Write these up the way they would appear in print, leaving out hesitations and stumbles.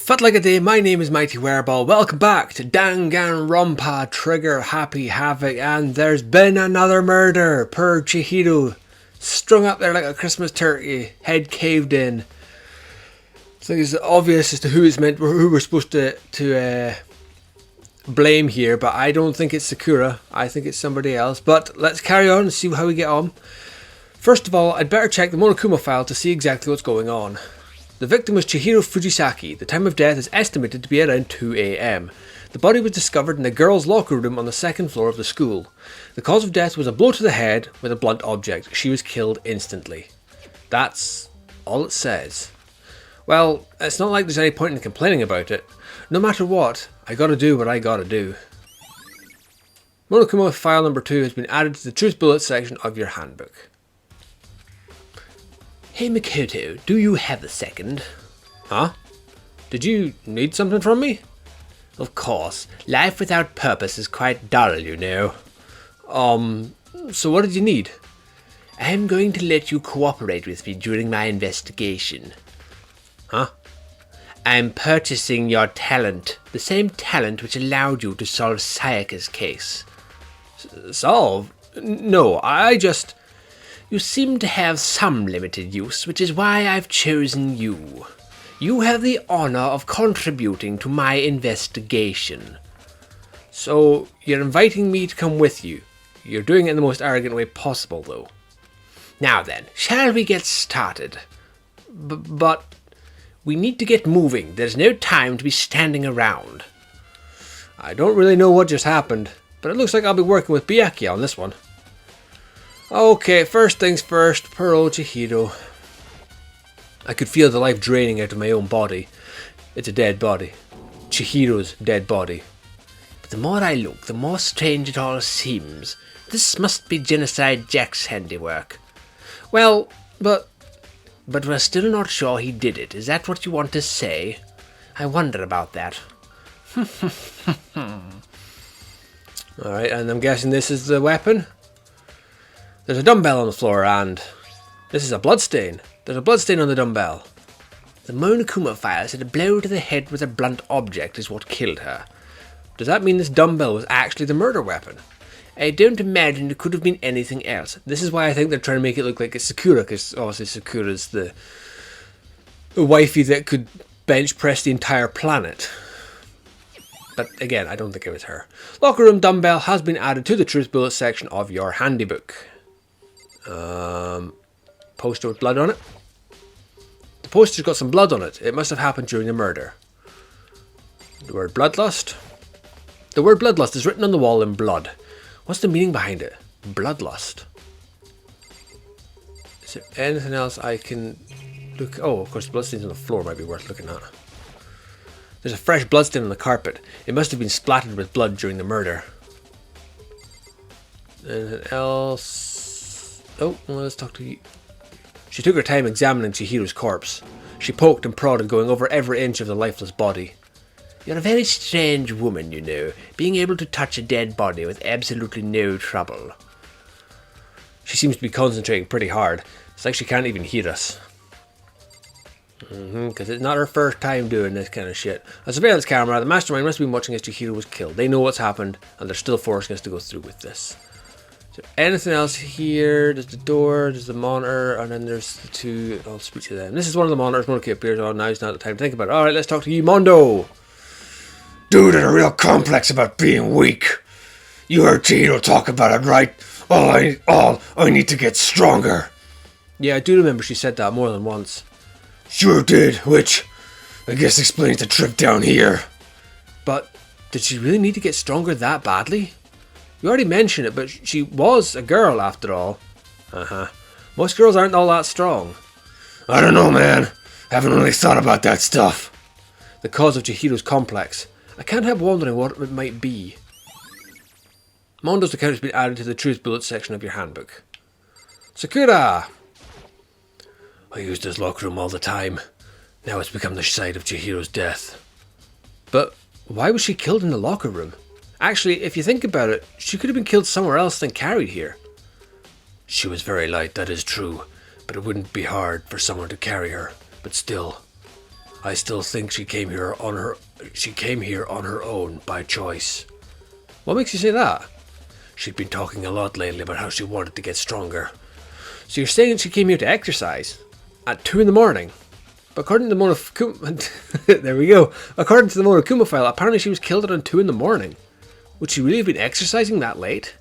Felt like a day, my name is Mighty Wereball. Welcome back to Danganronpa, Trigger Happy Havoc, and there's been another murder per Chihiro. Strung up there like a Christmas turkey, head caved in. I think it's obvious as to who we're supposed to blame here, but I don't think it's Sakura. I think it's somebody else. But let's carry on and see how we get on. First of all, I'd better check the Monokuma file to see exactly what's going on. The victim was Chihiro Fujisaki. The time of death is estimated to be around 2 AM. The body was discovered in a girls' locker room on the second floor of the school. The cause of death was a blow to the head with a blunt object. She was killed instantly. That's all it says. Well, it's not like there's any point in complaining about it. No matter what, I gotta do what I gotta do. Monokuma file number 2 has been added to the Truth Bullet section of your handbook. Hey Makoto, do you have a second? Huh? Did you need something from me? Of course. Life without purpose is quite dull, you know. So what did you need? I'm going to let you cooperate with me during my investigation. Huh? I'm purchasing your talent. The same talent which allowed you to solve Sayaka's case. Solve? No, You seem to have some limited use, which is why I've chosen you. You have the honor of contributing to my investigation. So, you're inviting me to come with you. You're doing it in the most arrogant way possible, though. Now then, shall we get started? But we need to get moving. There's no time to be standing around. I don't really know what just happened, but it looks like I'll be working with Pt.XI on this one. Okay, first things first, poor old Chihiro. I could feel the life draining out of my own body. It's a dead body. Chihiro's dead body. But the more I look, the more strange it all seems. This must be Genocide Jack's handiwork. Well, but we're still not sure he did it. Is that what you want to say? I wonder about that. Alright, and I'm guessing this is the weapon? There's a dumbbell on the floor, and this is a bloodstain. There's a bloodstain on the dumbbell. The Monokuma file said a blow to the head with a blunt object is what killed her. Does that mean this dumbbell was actually the murder weapon? I don't imagine it could have been anything else. This is why I think they're trying to make it look like it's Sakura, because obviously Sakura's the wifey that could bench press the entire planet. But again, I don't think it was her. Locker room dumbbell has been added to the Truth Bullet section of your handybook. Poster with blood on it. The poster's got some blood on it. It must have happened during the murder. The word bloodlust. The word bloodlust is written on the wall in blood. What's the meaning behind it? Bloodlust. Is there anything else I can look? Oh, of course, the bloodstains on the floor might be worth looking at. There's a fresh bloodstain on the carpet. It must have been splattered with blood during the murder. Anything else? Oh, well, let's talk to you. She took her time examining Chihiro's corpse. She poked and prodded, going over every inch of the lifeless body. You're a very strange woman, you know, being able to touch a dead body with absolutely no trouble. She seems to be concentrating pretty hard. It's like she can't even hear us. Because it's not her first time doing this kind of shit. A surveillance camera, the mastermind must have been watching as Chihiro was killed. They know what's happened, and they're still forcing us to go through with this. Is there anything else here? There's the door, there's the monitor, and then there's the two. I'll speak to them. This is one of the monitors Monoki appears on. Now is not the time to think about it. Alright, let's talk to you, Mondo. Dude had a real complex about being weak. You heard Chihiro talk about it, right? I need to get stronger. Yeah, I do remember she said that more than once. Sure did, which I guess explains the trip down here. But did she really need to get stronger that badly? You already mentioned it, but she was a girl after all. Most girls aren't all that strong. I don't know, man. Haven't really thought about that stuff. The cause of Chihiro's complex. I can't help wondering what it might be. Mondo's account has been added to the Truth Bullet section of your handbook. Sakura! I used this locker room all the time. Now it's become the site of Chihiro's death. But why was she killed in the locker room? Actually, if you think about it, she could have been killed somewhere else than carried here. She was very light, that is true, but it wouldn't be hard for someone to carry her. But still, I still think she came here on her own by choice. What makes you say that? She'd been talking a lot lately about how she wanted to get stronger. So you're saying she came here to exercise at 2 in the morning? But according to the Monokuma, there we go. According to the Monokuma file, apparently she was killed around 2 in the morning. Would she really have been exercising that late?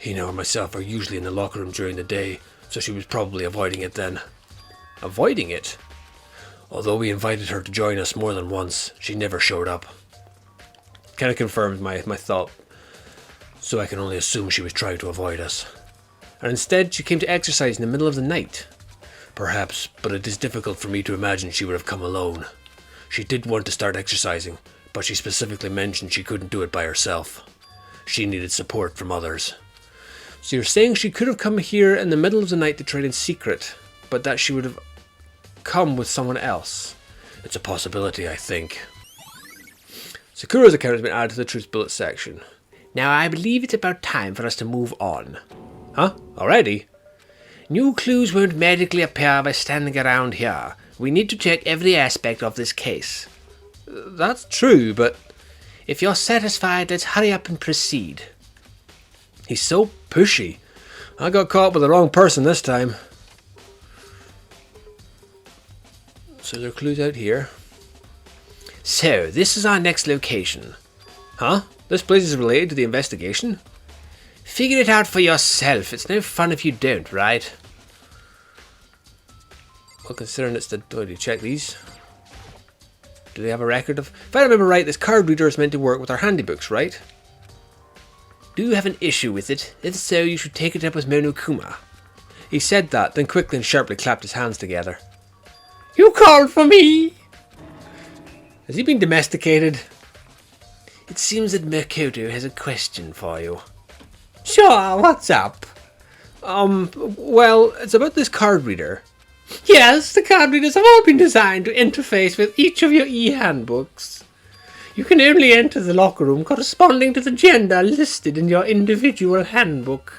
Hino and myself are usually in the locker room during the day, so she was probably avoiding it then. Avoiding it? Although we invited her to join us more than once, she never showed up. Kind of confirmed my thought, so I can only assume she was trying to avoid us. And instead, she came to exercise in the middle of the night. Perhaps, but it is difficult for me to imagine she would have come alone. She did want to start exercising, but she specifically mentioned she couldn't do it by herself. She needed support from others. So you're saying she could have come here in the middle of the night to train in secret, but that she would have come with someone else? It's a possibility, I think. Sakura's account has been added to the Truth Bullet section. Now I believe it's about time for us to move on. Huh? Already? New clues won't magically appear by standing around here. We need to check every aspect of this case. That's true, but if you're satisfied, let's hurry up and proceed. He's so pushy. I got caught with the wrong person this time. So there are clues out here. So, this is our next location. Huh? This place is related to the investigation? Figure it out for yourself. It's no fun if you don't, right? Well, considering it's the... Oh, do you check these? Do they have a record of... If I remember right, this card reader is meant to work with our handy books, right? Do you have an issue with it? If so, you should take it up with Monokuma. He said that, then quickly and sharply clapped his hands together. You called for me! Has he been domesticated? It seems that Makoto has a question for you. Sure, what's up? Well, it's about this card reader. Yes, the card readers have all been designed to interface with each of your e-handbooks. You can only enter the locker room corresponding to the gender listed in your individual handbook.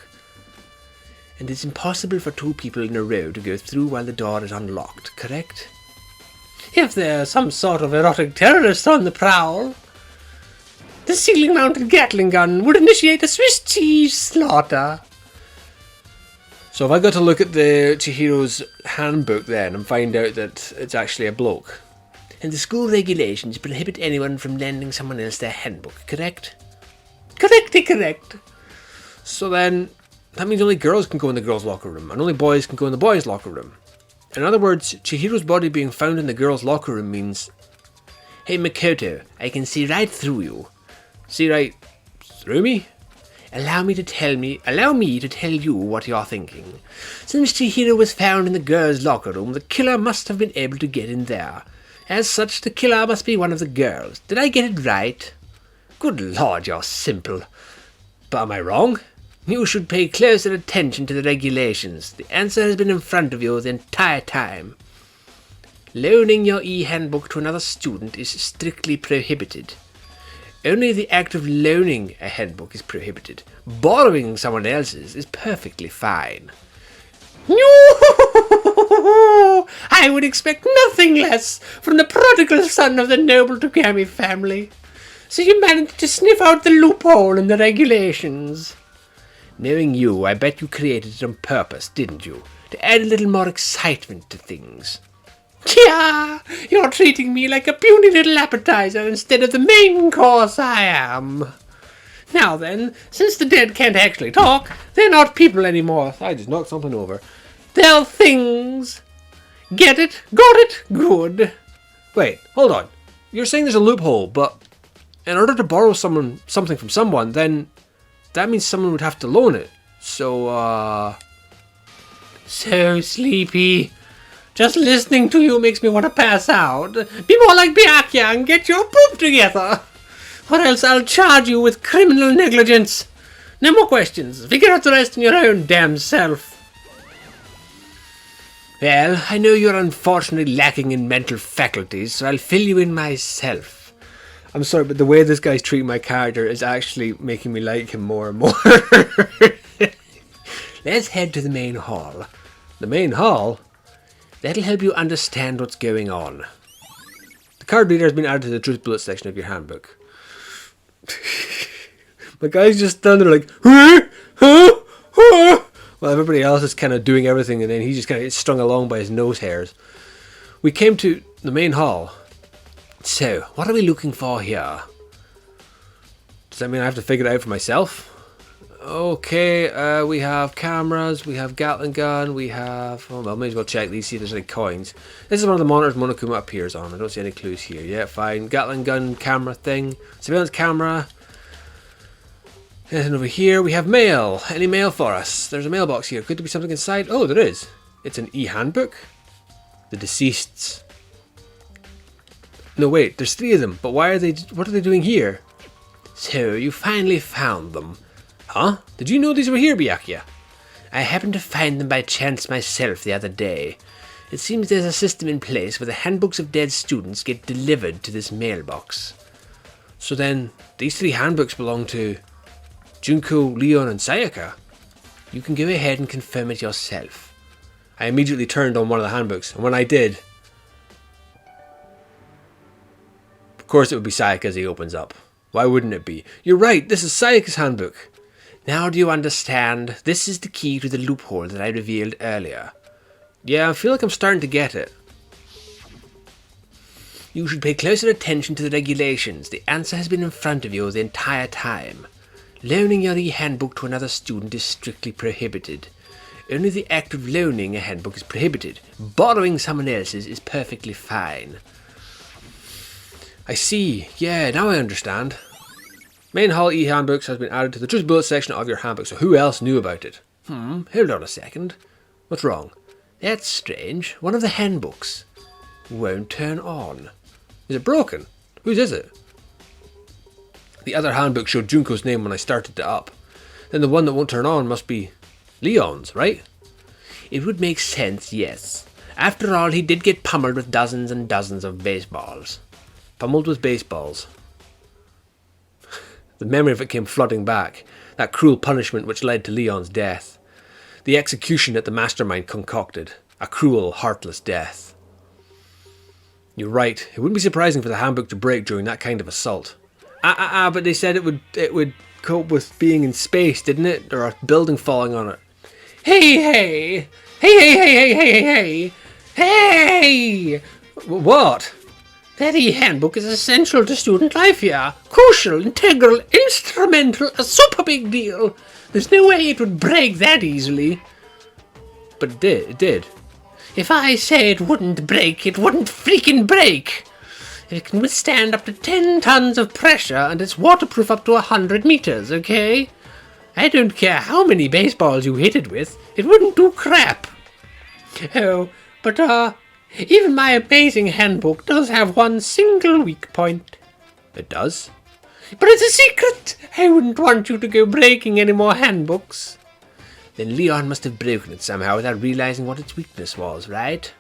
And it's impossible for 2 people in a row to go through while the door is unlocked, correct? If there's some sort of erotic terrorist on the prowl, the ceiling-mounted Gatling gun would initiate a Swiss cheese slaughter. So if I got to look at the Chihiro's handbook then and find out that it's actually a bloke. And the school regulations prohibit anyone from lending someone else their handbook, correct? Correct. So then, that means only girls can go in the girls' locker room, and only boys can go in the boys' locker room. In other words, Chihiro's body being found in the girls' locker room means... Hey Makoto, I can see right through you. See right through me? Allow me to tell you what you're thinking. Since Chihiro was found in the girls' locker room, the killer must have been able to get in there. As such, the killer must be one of the girls. Did I get it right? Good lord, you're simple. But am I wrong? You should pay closer attention to the regulations. The answer has been in front of you the entire time. Loaning your e-handbook to another student is strictly prohibited. Only the act of loaning a handbook is prohibited. Borrowing someone else's is perfectly fine. I would expect nothing less from the prodigal son of the noble Togami family. So you managed to sniff out the loophole in the regulations. Knowing you, I bet you created it on purpose, didn't you? To add a little more excitement to things. Yeah, you're treating me like a puny little appetizer instead of the main course I am. Now then, since the dead can't actually talk, they're not people anymore. I just knocked something over. They're things. Get it? Got it? Good. Wait, hold on. You're saying there's a loophole, but in order to borrow something from someone, then that means someone would have to loan it. So sleepy. Just listening to you makes me want to pass out. Be more like Byakuya and get your poop together. Or else I'll charge you with criminal negligence. No more questions. Figure out the rest in your own damn self. Well, I know you're unfortunately lacking in mental faculties, so I'll fill you in myself. I'm sorry, but the way this guy's treating my character is actually making me like him more and more. Let's head to the main hall. The main hall? That'll help you understand what's going on. The card reader has been added to the truth bullet section of your handbook. My guy's just standing there like, huh? Huh? Huh? Well, everybody else is kind of doing everything, and then he just kind of gets strung along by his nose hairs. We came to the main hall. So, what are we looking for here? Does that mean I have to figure it out for myself? Okay, we have cameras, we have Gatling gun, we have... Oh, well, may as well check these, see if there's any coins. This is one of the monitors Monokuma appears on. I don't see any clues here. Yeah, fine. Gatling gun camera thing. Surveillance camera. And over here we have mail. Any mail for us? There's a mailbox here. Could there be something inside? Oh, there is. It's an e-handbook. The deceased's. No, wait. There's 3 of them. But why are they... What are they doing here? So, you finally found them. Huh? Did you know these were here, Byakuya? I happened to find them by chance myself the other day. It seems there's a system in place where the handbooks of dead students get delivered to this mailbox. So then, these 3 handbooks belong to Junko, Leon, and Sayaka. You can go ahead and confirm it yourself. I immediately turned on one of the handbooks, and when I did, of course it would be Sayaka as he opens up. Why wouldn't it be? You're right, this is Sayaka's handbook. Now do you understand? This is the key to the loophole that I revealed earlier. Yeah, I feel like I'm starting to get it. You should pay closer attention to the regulations. The answer has been in front of you the entire time. Loaning your e-handbook to another student is strictly prohibited. Only the act of loaning a handbook is prohibited. Borrowing someone else's is perfectly fine. I see. Yeah, now I understand. Main hall e-handbooks has been added to the truth bullet section of your handbook, so who else knew about it? Hold on a second. What's wrong? That's strange. One of the handbooks won't turn on. Is it broken? Whose is it? The other handbook showed Junko's name when I started it up. Then the one that won't turn on must be Leon's, right? It would make sense, yes. After all, he did get pummeled with dozens and dozens of baseballs. Pummeled with baseballs. The memory of it came flooding back. That cruel punishment which led to Leon's death. The execution that the mastermind concocted. A cruel, heartless death. You're right. It wouldn't be surprising for the handbook to break during that kind of assault. But they said it would cope with being in space, didn't it? Or a building falling on it. Hey! What? That e-handbook is essential to student life here. Crucial, integral, instrumental, a super big deal. There's no way it would break that easily. But it did. If I say it wouldn't break, it wouldn't freaking break. It can withstand up to 10 tons of pressure, and it's waterproof up to 100 meters, okay? I don't care how many baseballs you hit it with, it wouldn't do crap. Oh, but even my amazing handbook does have one single weak point. It does? But it's a secret! I wouldn't want you to go breaking any more handbooks. Then Leon must have broken it somehow without realizing what its weakness was, right?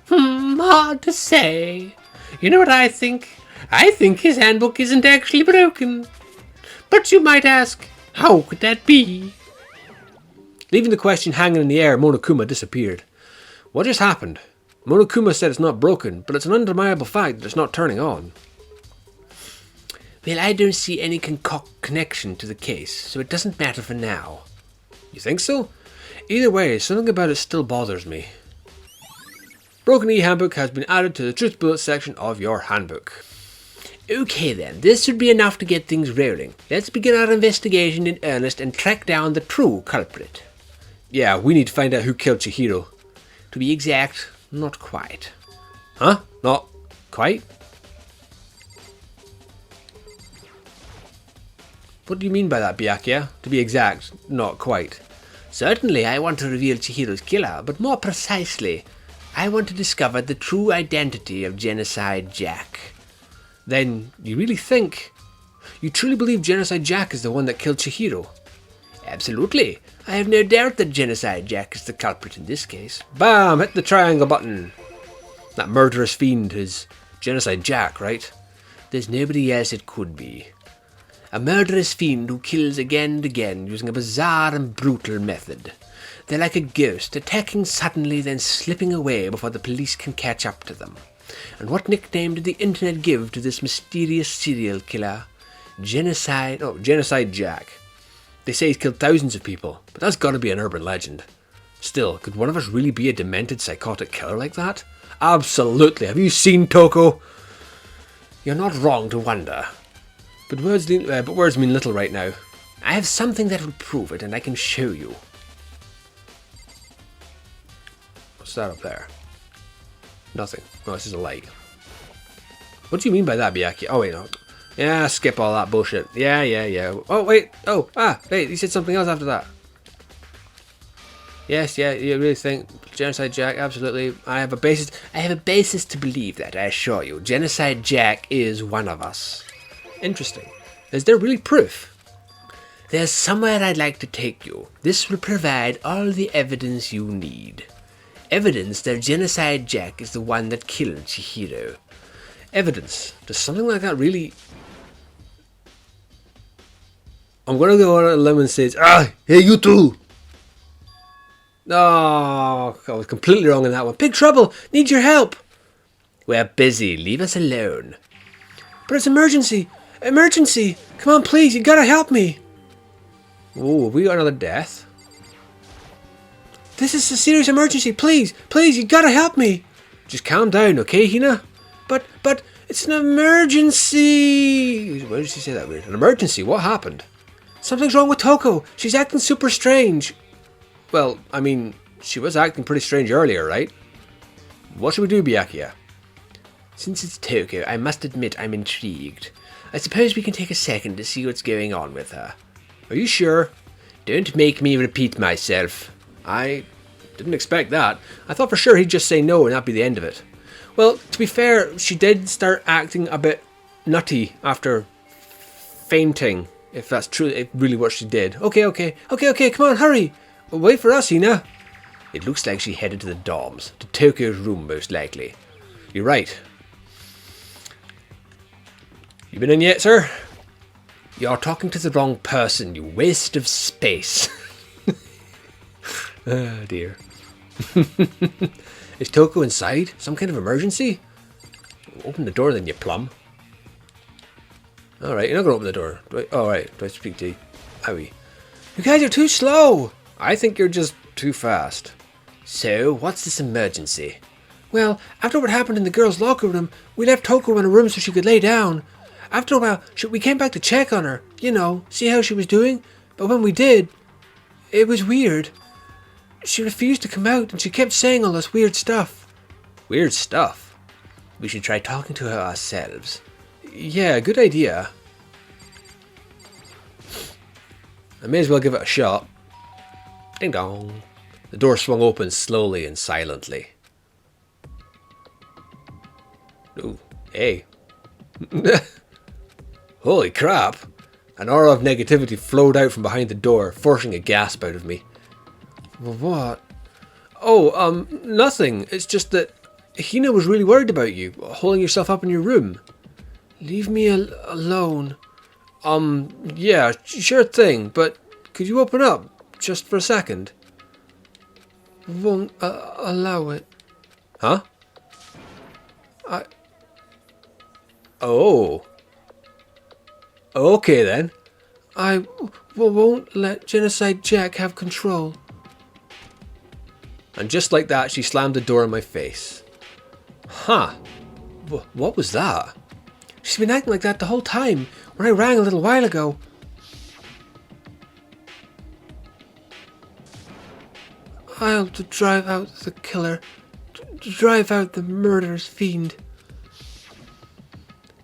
Hard to say. You know what I think? I think his handbook isn't actually broken. But you might ask, how could that be? Leaving the question hanging in the air, Monokuma disappeared. What just happened? Monokuma said it's not broken, but it's an undeniable fact that it's not turning on. Well, I don't see any connection to the case, so it doesn't matter for now. You think so? Either way, something about it still bothers me. Broken e-handbook has been added to the truth bullet section of your handbook. Okay then, this should be enough to get things rolling. Let's begin our investigation in earnest and track down the true culprit. Yeah, we need to find out who killed Chihiro. To be exact, not quite. Huh? Not quite? What do you mean by that, Byakuya? To be exact, not quite. Certainly, I want to reveal Chihiro's killer, but more precisely, I want to discover the true identity of Genocide Jack. Then, you really think... You truly believe Genocide Jack is the one that killed Chihiro? Absolutely. I have no doubt that Genocide Jack is the culprit in this case. Bam! Hit the triangle button. That murderous fiend is Genocide Jack, right? There's nobody else it could be. A murderous fiend who kills again and again using a bizarre and brutal method. They're like a ghost, attacking suddenly then slipping away before the police can catch up to them. And what nickname did the internet give to this mysterious serial killer? Genocide Jack. They say he's killed thousands of people, but that's gotta be an urban legend. Still, could one of us really be a demented psychotic killer like that? Absolutely. Have you seen Toko? You're not wrong to wonder. But words mean little right now. I have something that will prove it, and I can show you. What's that up there? Nothing. No, this is a light. What do you mean by that, Byakuya? Oh, wait, no. Yeah, skip all that bullshit. Yeah. Oh, wait. Oh, wait, you said something else after that. Yes, yeah, you really think Genocide Jack? Absolutely. I have a basis to believe that, I assure you. Genocide Jack is one of us. Interesting. Is there really proof? There's somewhere I'd like to take you. This will provide all the evidence you need. Evidence that Genocide Jack is the one that killed Chihiro. Evidence? Does something like that really... I'm gonna go on a limb and say, hey, you too! Oh, I was completely wrong in that one. Big trouble! Need your help! We're busy. Leave us alone. But it's emergency! Emergency! Come on, please, you gotta help me! Oh, have we got another death? This is a serious emergency, please! Please, you gotta help me! Just calm down, okay, Hina? But, it's an emergency! Why did she say that weird? An emergency? What happened? Something's wrong with Toko! She's acting super strange! Well, I mean, she was acting pretty strange earlier, right? What should we do, Byakuya? Since it's Toko, I must admit I'm intrigued. I suppose we can take a second to see what's going on with her. Are you sure? Don't make me repeat myself. I didn't expect that. I thought for sure he'd just say no and that'd be the end of it. Well, to be fair, she did start acting a bit nutty after fainting, if that's really what she did. Okay, come on, hurry! Wait for us, Hina. It looks like she headed to the dorms, to Toko's room most likely. You're right. You been in yet, sir? You're talking to the wrong person, you waste of space. Oh dear. Is Toko inside? Some kind of emergency? Open the door then, you plum. Alright, you're not gonna open the door. Alright, do I speak to you? Owie. You guys are too slow! I think you're just too fast. So, what's this emergency? Well, after what happened in the girls' locker room, we left Toko in a room so she could lay down. After a while, we came back to check on her, you know, see how she was doing. But when we did, it was weird. She refused to come out and she kept saying all this weird stuff. Weird stuff? We should try talking to her ourselves. Yeah, good idea. I may as well give it a shot. Ding dong. The door swung open slowly and silently. Ooh, hey. Holy crap! An aura of negativity flowed out from behind the door, forcing a gasp out of me. What? Oh, nothing. It's just that Hina was really worried about you, holding yourself up in your room. Leave me alone. Yeah, sure thing, but could you open up, just for a second? Won't allow it. Huh? Oh. Okay then. I won't let Genocide Jack have control. And just like that, she slammed the door in my face. Huh. What was that? She's been acting like that the whole time. When I rang a little while ago. I'll drive out the killer. Drive out the murderous fiend.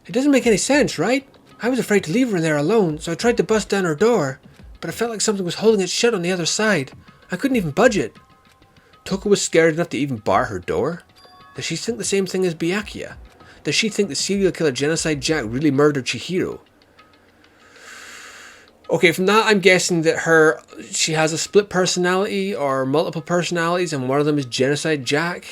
It doesn't make any sense, right? I was afraid to leave her in there alone, so I tried to bust down her door. But I felt like something was holding it shut on the other side. I couldn't even budge it. Toko was scared enough to even bar her door? Does she think the same thing as Byakuya? Does she think the serial killer Genocide Jack really murdered Chihiro? Okay, from that I'm guessing that she has a split personality or multiple personalities and one of them is Genocide Jack.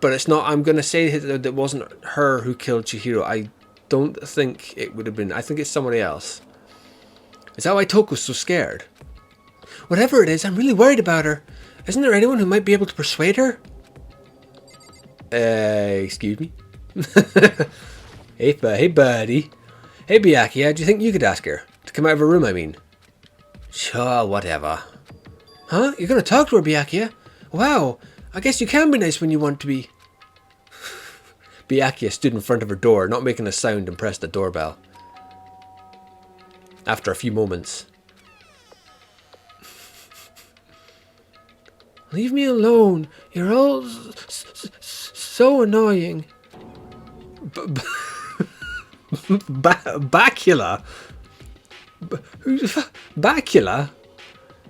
But it's not, I'm going to say that it wasn't her who killed Chihiro. I don't think it would have been. I think it's somebody else. Is that why Toko's so scared? Whatever it is, I'm really worried about her. Isn't there anyone who might be able to persuade her? Excuse me? Hey, buddy. Hey, Byakuya, do you think you could ask her? To come out of her room, I mean. Sure, whatever. Huh? You're gonna talk to her, Byakuya? Wow, I guess you can be nice when you want to be. Byakuya stood in front of her door, not making a sound, and pressed the doorbell. After a few moments. Leave me alone. You're all so annoying. Bacula? Who's Bacula?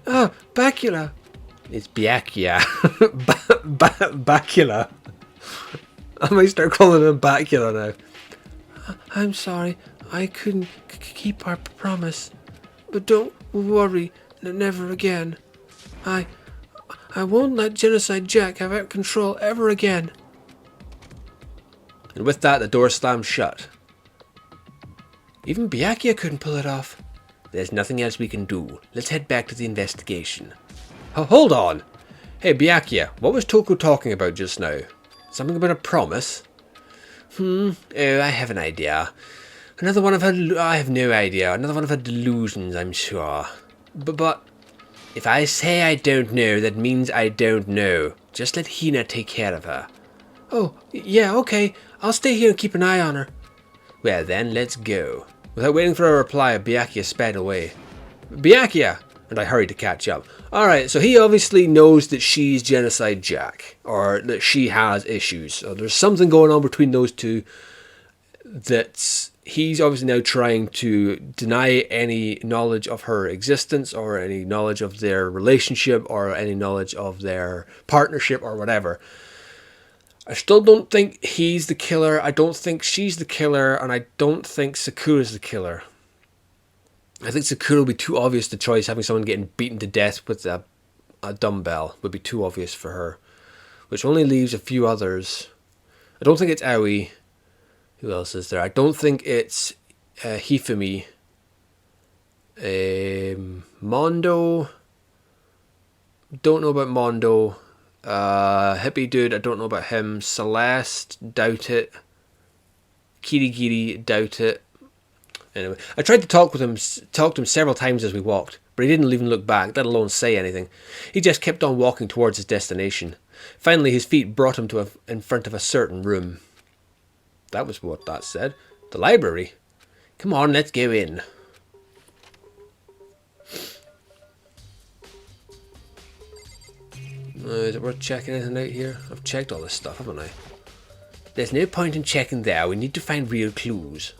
Oh, Bacula. It's Byakuya. Bacula. I might start calling him Bacula now. I'm sorry. I couldn't keep our promise. But don't worry. Never again. I won't let Genocide Jack have out control ever again. And with that, the door slammed shut. Even Byakuya couldn't pull it off. There's nothing else we can do. Let's head back to the investigation. Hold on. Hey, Byakuya, what was Toko talking about just now? Something about a promise? Oh, I have an idea. Another one of her... I have no idea. Another one of her delusions, I'm sure. But... if I say I don't know, that means I don't know. Just let Hina take care of her. Oh, yeah, okay. I'll stay here and keep an eye on her. Well then, let's go. Without waiting for a reply, Byakuya sped away. Byakuya! And I hurried to catch up. Alright, so he obviously knows that she's Genocide Jack. Or that she has issues. So there's something going on between those two that he's obviously now trying to deny any knowledge of her existence or any knowledge of their relationship or any knowledge of their partnership or whatever. I still don't think he's the killer. I don't think she's the killer. And I don't think Sakura's the killer. I think Sakura would be too obvious the choice. Having someone getting beaten to death with a dumbbell would be too obvious for her. Which only leaves a few others. I don't think it's Aoi. Who else is there? I don't think it's Hifumi. Mondo. Don't know about Mondo. Hippie dude, I don't know about him. Celeste, doubt it. Kirigiri, doubt it. Anyway, I tried to talk to him several times as we walked, but he didn't even look back, let alone say anything. He just kept on walking towards his destination. Finally, his feet brought him to in front of a certain room. That was what that said. The library. Come on, let's go in. Is it worth checking anything out here? I've checked all this stuff, haven't I? There's no point in checking there. We need to find real clues.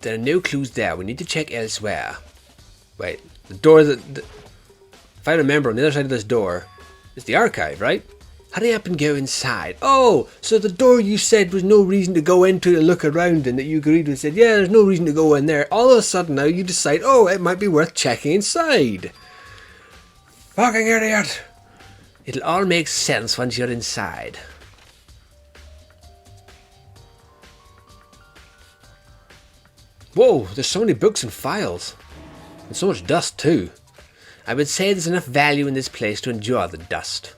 There are no clues there. We need to check elsewhere. Wait, the door that... if I remember, on the other side of this door is the archive, right? Hurry up and go inside. Oh, so the door you said was no reason to go into to look around and that you agreed with said, yeah, there's no reason to go in there. All of a sudden now you decide, oh, it might be worth checking inside. Fucking idiot. It'll all make sense once you're inside. Whoa, there's so many books and files. And so much dust too. I would say there's enough value in this place to endure the dust.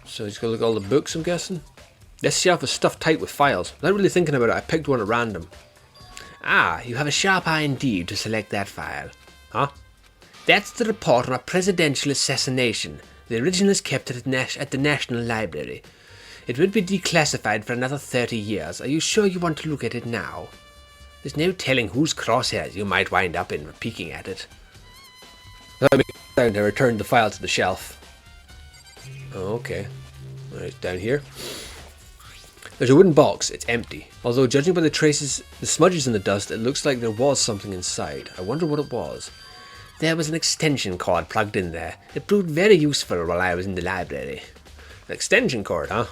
So just go look at all the books, I'm guessing. This shelf is stuffed tight with files. Without really thinking about it, I picked one at random. Ah, you have a sharp eye indeed to select that file. Huh? That's the report on a presidential assassination. The original is kept at the National Library. It would be declassified for another 30 years. Are you sure you want to look at it now? There's no telling whose crosshairs you might wind up in peeking at it. I returned the file to the shelf. Oh, okay. Right, down here. There's a wooden box. It's empty. Although, judging by the traces, the smudges in the dust, it looks like there was something inside. I wonder what it was. There was an extension cord plugged in there. It proved very useful while I was in the library. An extension cord, huh?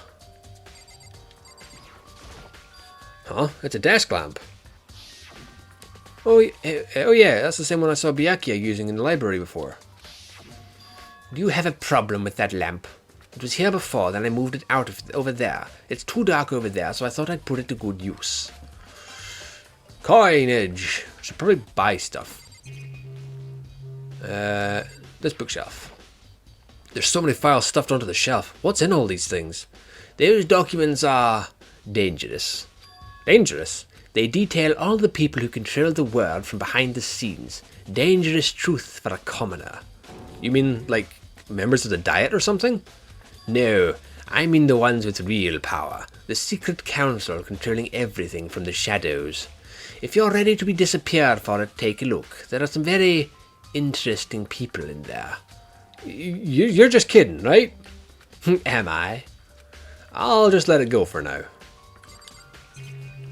Huh? It's a desk lamp. Oh yeah, that's the same one I saw Byakuya using in the library before. Do you have a problem with that lamp? It was here before, then I moved it out of over there. It's too dark over there, so I thought I'd put it to good use. Coinage. Should probably buy stuff. This bookshelf. There's so many files stuffed onto the shelf. What's in all these things? Those documents are dangerous. Dangerous? They detail all the people who control the world from behind the scenes. Dangerous truth for a commoner. You mean, like, members of the Diet or something? No, I mean the ones with real power. The secret council controlling everything from the shadows. If you're ready to be disappeared for it, take a look. There are some very interesting people in there. You're just kidding, right? Am I? I'll just let it go for now.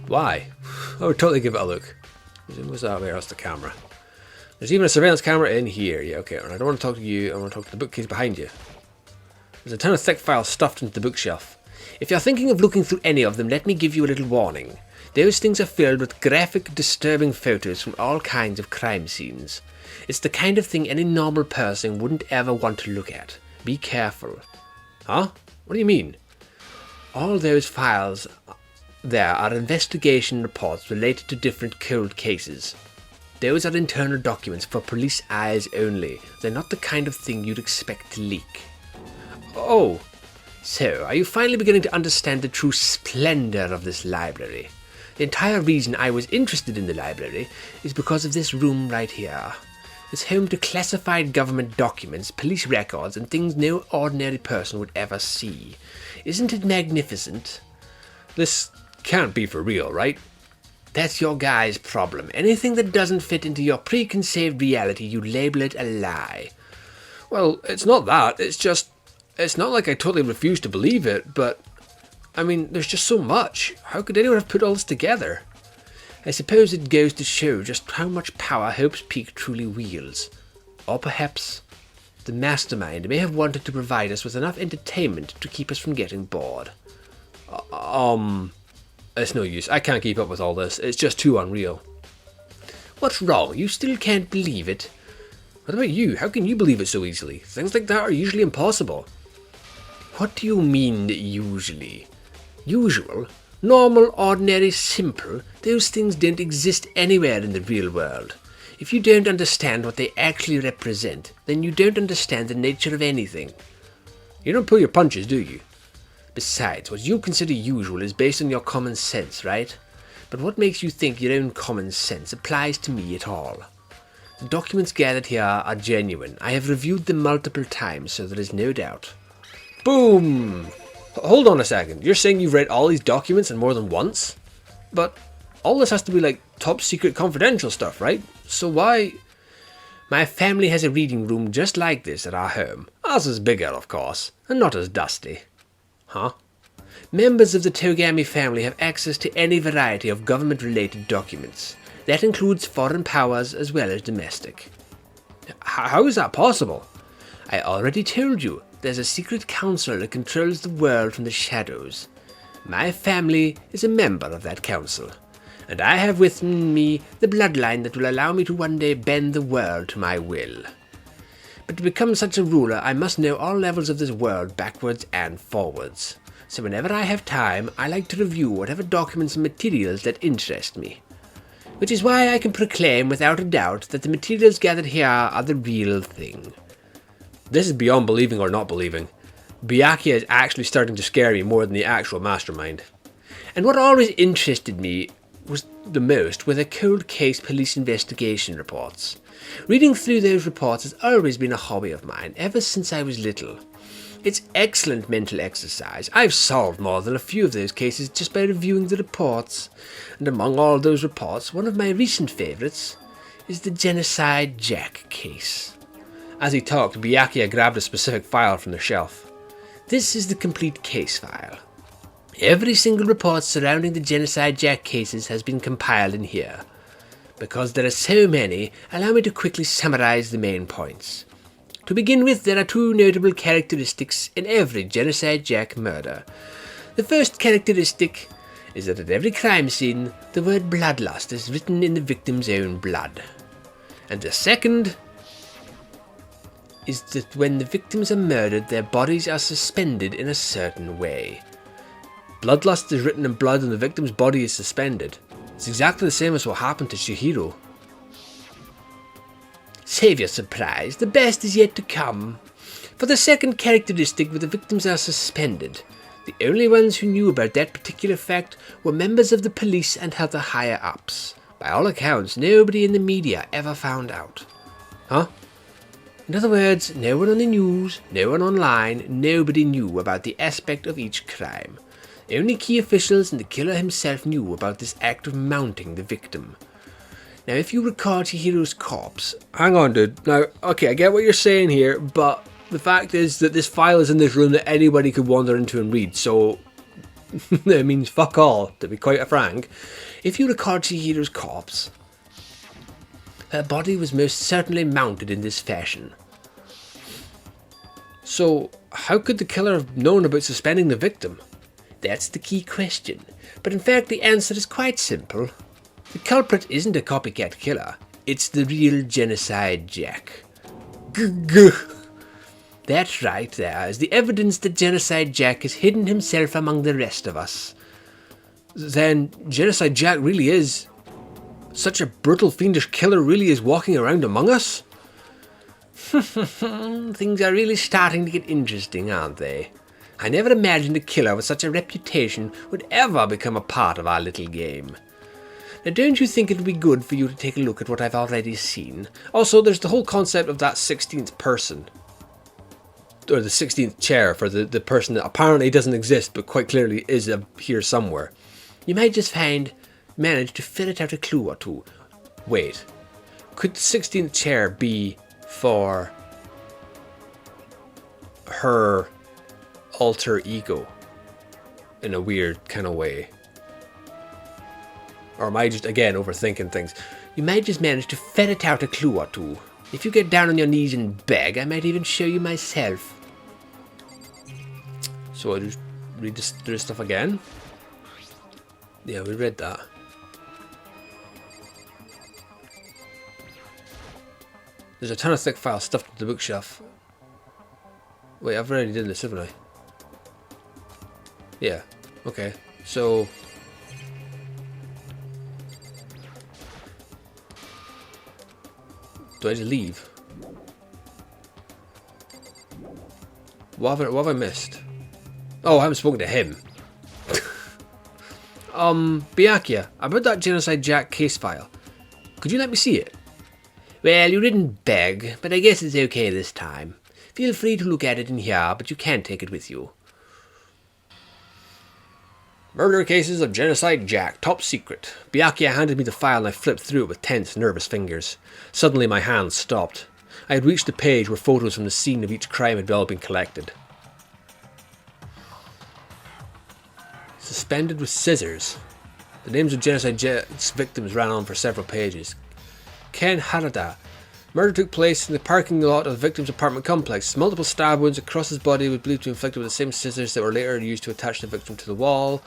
Why? I would totally give it a look. What's that? Where else the camera? There's even a surveillance camera in here. Yeah, okay. I don't want to talk to you. I want to talk to the bookcase behind you. There's a ton of thick files stuffed into the bookshelf. If you're thinking of looking through any of them, let me give you a little warning. Those things are filled with graphic, disturbing photos from all kinds of crime scenes. It's the kind of thing any normal person wouldn't ever want to look at. Be careful. Huh? What do you mean? All those files there are investigation reports related to different cold cases. Those are internal documents for police eyes only. They're not the kind of thing you'd expect to leak. Oh, so are you finally beginning to understand the true splendor of this library? The entire reason I was interested in the library is because of this room right here. It's home to classified government documents, police records, and things no ordinary person would ever see. Isn't it magnificent? This can't be for real, right? That's your guy's problem. Anything that doesn't fit into your preconceived reality, you label it a lie. Well, it's not that. It's not like I totally refuse to believe it, but I mean, there's just so much. How could anyone have put all this together? I suppose it goes to show just how much power Hope's Peak truly wields. Or perhaps the mastermind may have wanted to provide us with enough entertainment to keep us from getting bored. It's no use. I can't keep up with all this. It's just too unreal. What's wrong? You still can't believe it? What about you? How can you believe it so easily? Things like that are usually impossible. What do you mean, usually? Usual? Normal, ordinary, simple? Those things don't exist anywhere in the real world. If you don't understand what they actually represent, then you don't understand the nature of anything. You don't pull your punches, do you? Besides, what you consider usual is based on your common sense, right? But what makes you think your own common sense applies to me at all? The documents gathered here are genuine. I have reviewed them multiple times, so there is no doubt. Boom! Hold on a second. You're saying you've read all these documents and more than once? But all this has to be like top secret confidential stuff, right? So why? My family has a reading room just like this at our home. Ours is bigger, of course, and not as dusty. Huh? Members of the Togami family have access to any variety of government-related documents. That includes foreign powers as well as domestic. How is that possible? I already told you. There's a secret council that controls the world from the shadows. My family is a member of that council, and I have within me the bloodline that will allow me to one day bend the world to my will. But to become such a ruler, I must know all levels of this world backwards and forwards. So whenever I have time, I like to review whatever documents and materials that interest me. Which is why I can proclaim without a doubt that the materials gathered here are the real thing. This is beyond believing or not believing. Byakuya is actually starting to scare me more than the actual mastermind. And what always interested me was the most were the cold case police investigation reports. Reading through those reports has always been a hobby of mine, ever since I was little. It's excellent mental exercise. I've solved more than a few of those cases just by reviewing the reports. And among all those reports, one of my recent favourites is the Genocide Jack case. As he talked, Byakuya grabbed a specific file from the shelf. This is the complete case file. Every single report surrounding the Genocide Jack cases has been compiled in here. Because there are so many, allow me to quickly summarize the main points. To begin with, there are two notable characteristics in every Genocide Jack murder. The first characteristic is that at every crime scene, the word bloodlust is written in the victim's own blood. And the second is that when the victims are murdered, their bodies are suspended in a certain way. Bloodlust is written in blood and the victim's body is suspended. It's exactly the same as what happened to Chihiro. Save your surprise, the best is yet to come. For the second characteristic, where the victims are suspended, the only ones who knew about that particular fact were members of the police and other higher-ups. By all accounts, nobody in the media ever found out. Huh? In other words, no one on the news, no one online, nobody knew about the aspect of each crime. Only key officials and the killer himself knew about this act of mounting the victim. Now, if you recall Chihiro's corpse... Hang on, dude. Now, okay, I get what you're saying here, but the fact is that this file is in this room that anybody could wander into and read, so... it means fuck all, to be quite frank. If you recall Chihiro's corpse, her body was most certainly mounted in this fashion. So, how could the killer have known about suspending the victim? That's the key question. But in fact, the answer is quite simple. The culprit isn't a copycat killer. It's the real Genocide Jack. That's right, there is the evidence that Genocide Jack has hidden himself among the rest of us. Then, Genocide Jack really is... such a brutal, fiendish killer really is walking around among us? Things are really starting to get interesting, aren't they? I never imagined a killer with such a reputation would ever become a part of our little game. Now, don't you think it would be good for you to take a look at what I've already seen? Also, there's the whole concept of that 16th person. Or the 16th chair for the person that apparently doesn't exist, but quite clearly is here somewhere. You might just manage to ferret out a clue or two. Wait, could the 16th chair be for her alter ego in a weird kind of way? Or am I just, again, overthinking things? You might just manage to ferret out a clue or two. If you get down on your knees and beg, I might even show you myself. So I just read this stuff again? Yeah, we read that. There's a ton of thick files stuffed into the bookshelf. Wait, I've already done this, haven't I? Yeah, okay. So... do I just leave? What have I missed? Oh, I haven't spoken to him. Pt.XI, about that Genocide Jack case file. Could you let me see it? Well, you didn't beg, but I guess it's okay this time. Feel free to look at it in here, but you can't take it with you. Murder cases of Genocide Jack, top secret. Pt.XI handed me the file and I flipped through it with tense, nervous fingers. Suddenly my hands stopped. I had reached the page where photos from the scene of each crime had all been collected. Suspended with scissors. The names of Genocide Jack's victims ran on for several pages. Ken Harada. Murder took place in the parking lot of the victim's apartment complex. Multiple stab wounds across his body were believed to be inflicted with the same scissors that were later used to attach the victim to the wall.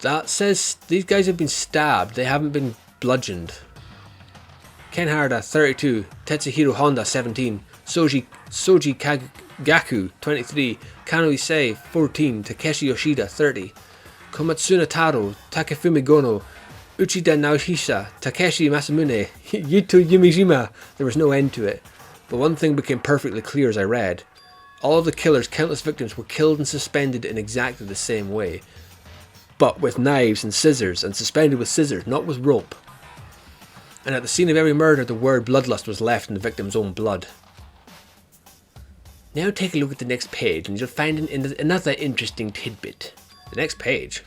That says these guys have been stabbed. They haven't been bludgeoned. Ken Harada, 32. Tetsuhiro Honda, 17. Soji Gaku, 23. Kano Issei, 14. Takeshi Yoshida, 30. Komatsuna Taro, Takefumi Gono, Uchida Naohisa, Takeshi Masamune, Yuto Yumijima. There was no end to it. But one thing became perfectly clear as I read. All of the killer's countless victims were killed and suspended in exactly the same way. But with knives and scissors, and suspended with scissors, not with rope. And at the scene of every murder, the word bloodlust was left in the victim's own blood. Now take a look at the next page, and you'll find another interesting tidbit. The next page.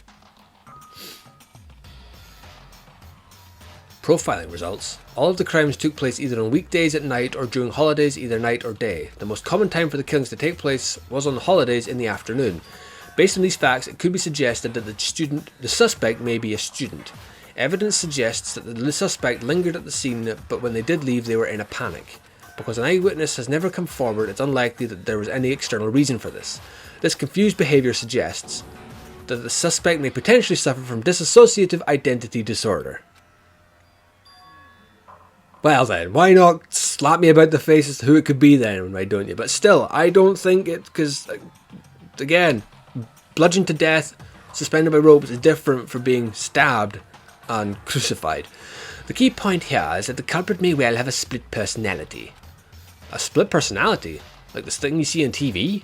Profiling results. All of the crimes took place either on weekdays at night or during holidays, either night or day. The most common time for the killings to take place was on holidays in the afternoon. Based on these facts, it could be suggested that the suspect may be a student. Evidence suggests that the suspect lingered at the scene, but when they did leave, they were in a panic. Because an eyewitness has never come forward, it's unlikely that there was any external reason for this. This confused behaviour suggests that the suspect may potentially suffer from dissociative identity disorder. Well then, why not slap me about the face as to who it could be then, why don't you? But still, I don't think it, because, again, bludgeoned to death, suspended by ropes is different from being stabbed and crucified. The key point here is that the culprit may well have a split personality. A split personality? Like this thing you see on TV?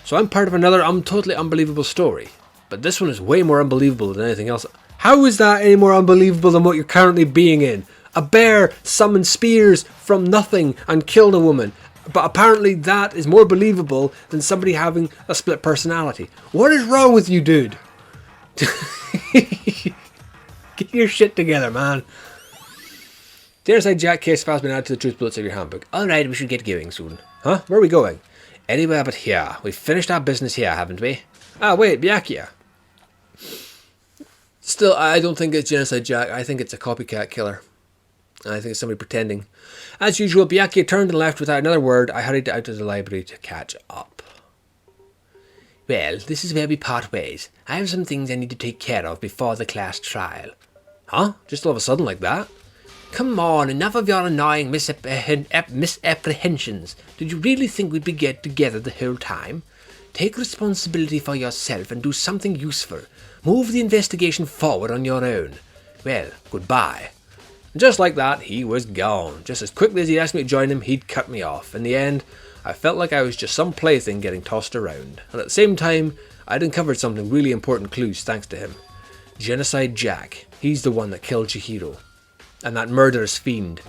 So I'm part of another totally unbelievable story. But this one is way more unbelievable than anything else. How is that any more unbelievable than what you're currently being in? A bear summoned spears from nothing and killed a woman. But apparently that is more believable than somebody having a split personality. What is wrong with you, dude? Get your shit together, man. Genocide Jack case file has been added to the truth bullets of your handbook. Alright, we should get going soon. Huh? Where are we going? Anywhere but here. We've finished our business here, haven't we? Ah, wait, Byakuya. Still, I don't think it's Genocide Jack. I think it's a copycat killer. I think it's somebody pretending. As usual, Byakuya turned and left without another word. I hurried out of the library to catch up. Well, this is where we part ways. I have some things I need to take care of before the class trial. Huh? Just all of a sudden like that? Come on, enough of your annoying misapprehensions. Did you really think we'd be get together the whole time? Take responsibility for yourself and do something useful. Move the investigation forward on your own. Well, goodbye. And just like that, he was gone. Just as quickly as he'd asked me to join him, he'd cut me off. In the end, I felt like I was just some plaything getting tossed around. And at the same time, I'd uncovered something really important clues thanks to him. Genocide Jack. He's the one that killed Chihiro. And that murderous fiend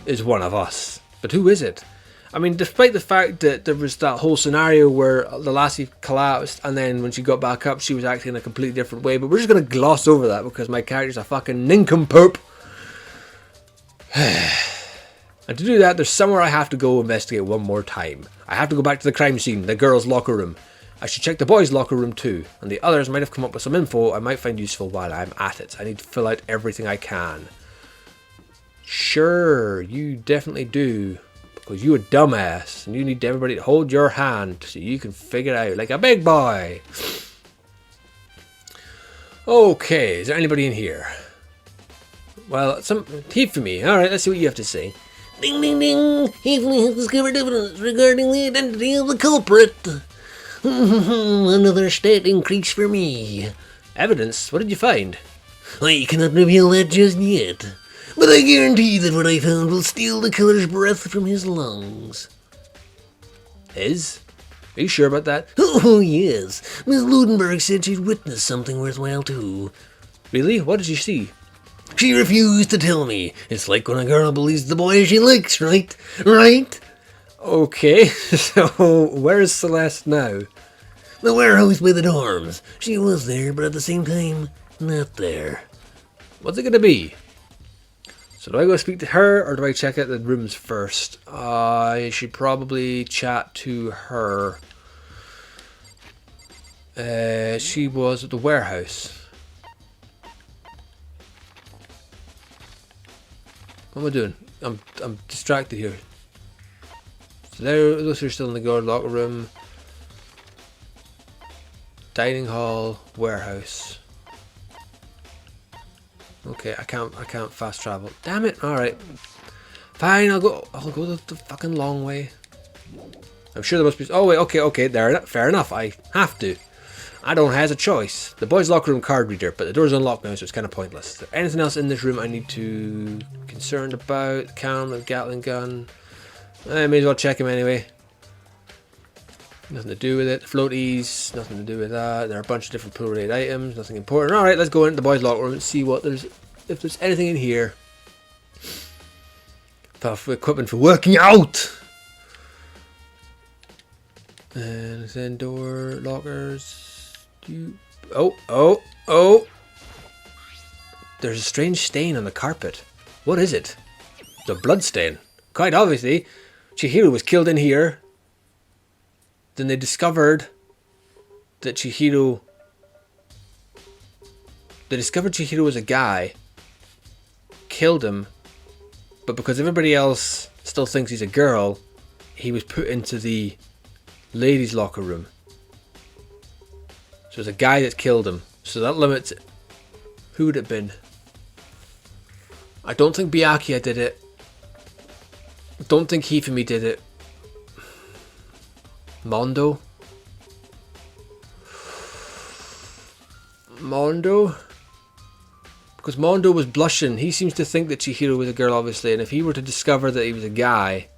is one of us. But who is it? I mean, despite the fact that there was that whole scenario where the lassie collapsed and then when she got back up she was acting in a completely different way, but we're just going to gloss over that because my character's a fucking nincompoop. And to do that, there's somewhere I have to go investigate one more time. I have to go back to the crime scene, the girls' locker room. I should check the boys' locker room too, and the others might have come up with some info I might find useful while I'm at it. I need to fill out everything I can. Sure, you definitely do. Because you a dumbass, and you need everybody to hold your hand so you can figure it out like a big boy. Okay, is there anybody in here? Well, some heap for me. Alright, let's see what you have to say. Ding ding ding! Evelyn has discovered evidence regarding the identity of the culprit. Another stat increase for me. Evidence? What did you find? I cannot reveal that just yet. But I guarantee that what I found will steal the killer's breath from his lungs. His? Are you sure about that? Oh, yes. Miss Ludenberg said she'd witnessed something worthwhile, too. Really? What did you see? She refused to tell me. It's like when a girl believes the boy she likes, right? Right? Okay, so where is Celeste now? The warehouse by the dorms. She was there, but at the same time, not there. What's it gonna be? So do I go speak to her, or do I check out the rooms first? I should probably chat to her. She was at the warehouse. What am I doing? I'm distracted here. So those are still in the guard locker room. Dining hall, warehouse. Okay, I can't fast travel. Damn it! Alright. Fine, I'll go the fucking long way. I'm sure there must be... Oh wait, okay, there, fair enough. I have to. I don't have a choice. The boys' locker room card reader, but the door's unlocked now, so it's kind of pointless. Is there anything else in this room I need to be concerned about? The cam, the Gatling gun. I may as well check him anyway. Nothing to do with it. Floaties, nothing to do with that. There are a bunch of different pool-related items, nothing important. Alright, let's go into the boys' locker room and see what if there's anything in here. For equipment for working out! And then door, lockers. Oh! There's a strange stain on the carpet. What is it? The blood stain. Quite obviously, Chihiro was killed in here. Then they discovered that Chihiro was a guy, killed him, but because everybody else still thinks he's a girl, he was put into the ladies' locker room. So it's a guy that's killed him. So that limits it. Who would it have been? I don't think Byakuya did it. I don't think Hifumi did it. Mondo? Because Mondo was blushing. He seems to think that Chihiro was a girl, obviously, and if he were to discover that he was a guy,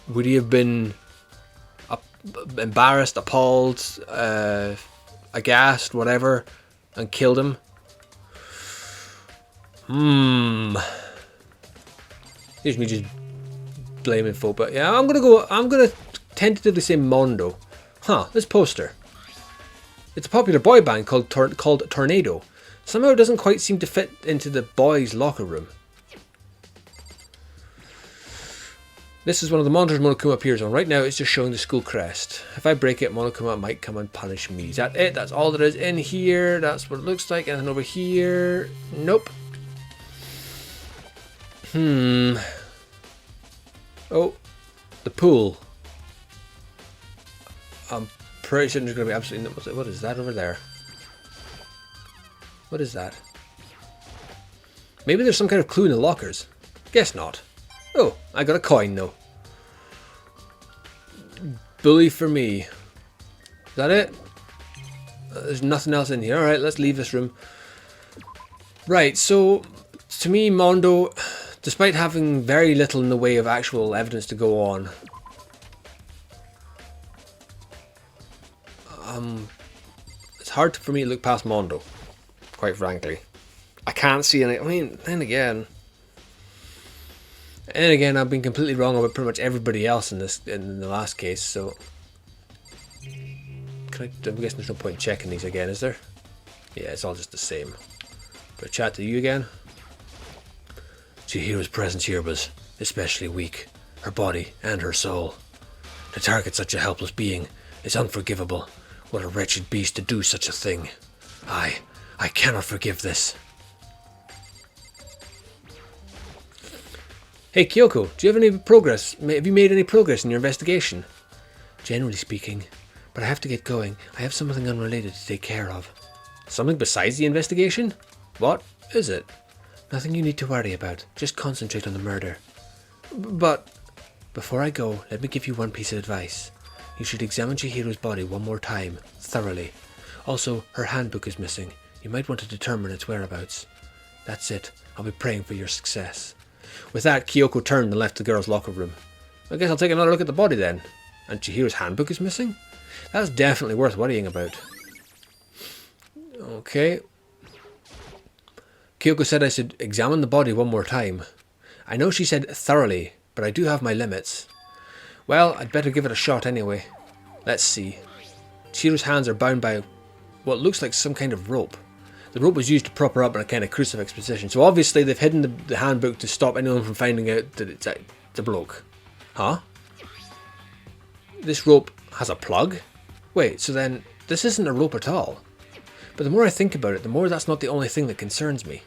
Would he have been embarrassed, appalled, aghast, whatever, and killed him? Here's me just blaming folk, but yeah, I'm gonna tentatively say Mondo. Huh, this poster. It's a popular boy band called Tornado. Somehow it doesn't quite seem to fit into the boys' locker room. This is one of the monitors Monokuma appears on. Right now it's just showing the school crest. If I break it, Monokuma might come and punish me. Is that it? That's all there is in here. That's what it looks like. Anything over here? Nope. Oh, the pool. I'm pretty sure there's going to be absolutely no... What is that over there? What is that? Maybe there's some kind of clue in the lockers. Guess not. Oh, I got a coin though. Bully for me. Is that it? There's nothing else in here. Alright, let's leave this room. Right, so to me, Mondo, despite having very little in the way of actual evidence to go on, it's hard for me to look past Mondo, quite frankly. I can't see any. I mean, then again, I've been completely wrong about pretty much everybody else in the last case. So, I'm guessing there's no point in checking these again, is there? Yeah, it's all just the same. But chat to you again. Chihiro's presence here was especially weak, her body and her soul. To target such a helpless being is unforgivable. What a wretched beast to do such a thing. I cannot forgive this. Hey Kyoko, do you have any progress? Have you made any progress in your investigation? Generally speaking, but I have to get going. I have something unrelated to take care of. Something besides the investigation? What is it? Nothing you need to worry about. Just concentrate on the murder. But before I go, let me give you one piece of advice. You should examine Chihiro's body one more time, thoroughly. Also, her handbook is missing. You might want to determine its whereabouts. That's it. I'll be praying for your success. With that, Kyoko turned and left the girls' locker room. I guess I'll take another look at the body then. And Chihiro's handbook is missing? That's definitely worth worrying about. Okay. Kyoko said I should examine the body one more time. I know she said thoroughly, but I do have my limits. Well, I'd better give it a shot anyway. Let's see. Chihiro's hands are bound by what looks like some kind of rope. The rope was used to prop her up in a kind of crucifix position, so obviously they've hidden the handbook to stop anyone from finding out that it's a bloke. Huh? This rope has a plug? Wait, so then this isn't a rope at all. But the more I think about it, the more that's not the only thing that concerns me.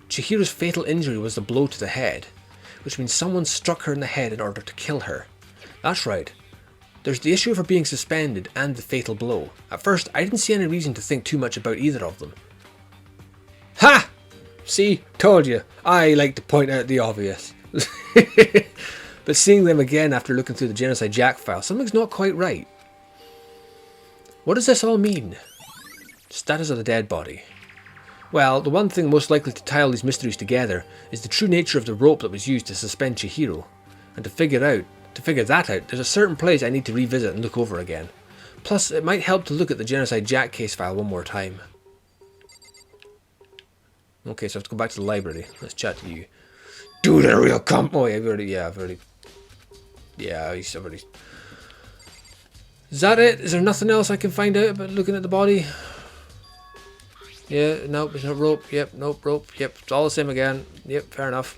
Chihiro's fatal injury was the blow to the head, which means someone struck her in the head in order to kill her. That's right. There's the issue of her being suspended and the fatal blow. At first, I didn't see any reason to think too much about either of them. Ha! See? Told you. I like to point out the obvious. But seeing them again after looking through the Genocide Jack file, something's not quite right. What does this all mean? Status of the dead body. Well, the one thing most likely to tie all these mysteries together is the true nature of the rope that was used to suspend Chihiro. And to figure that out, there's a certain place I need to revisit and look over again. Plus, it might help to look at the Genocide Jack case file one more time. Okay, so I have to go back to the library. Let's chat to you. Dude, a real Oh, yeah, I've already... Is that it? Is there nothing else I can find out about looking at the body? Yeah, nope, there's no rope. Yep, nope, rope. Yep, it's all the same again. Yep, fair enough.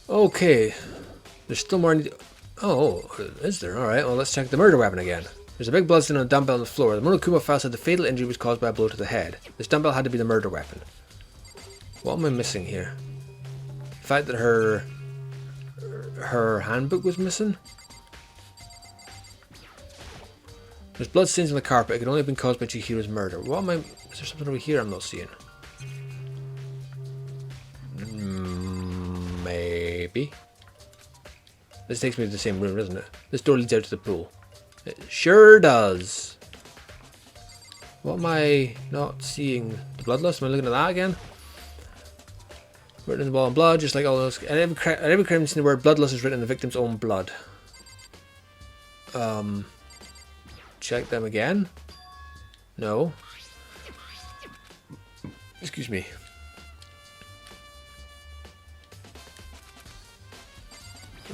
Okay. There's still more. Oh, is there? Alright, well, let's check the murder weapon again. There's a big bloodstain on a dumbbell on the floor. The Monokuma file said the fatal injury was caused by a blow to the head. This dumbbell had to be the murder weapon. What am I missing here? The fact that her handbook was missing? There's bloodstains on the carpet. It could only have been caused by Chihiro's murder. What am I... Is there something over here I'm not seeing? Maybe. This takes me to the same room, doesn't it? This door leads out to the pool. It sure does. What am I not seeing? The bloodlust? Am I looking at that again? Written in the wall in blood, just like all those. At every crime scene, the word bloodlust is written in the victim's own blood. Check them again. No. Excuse me.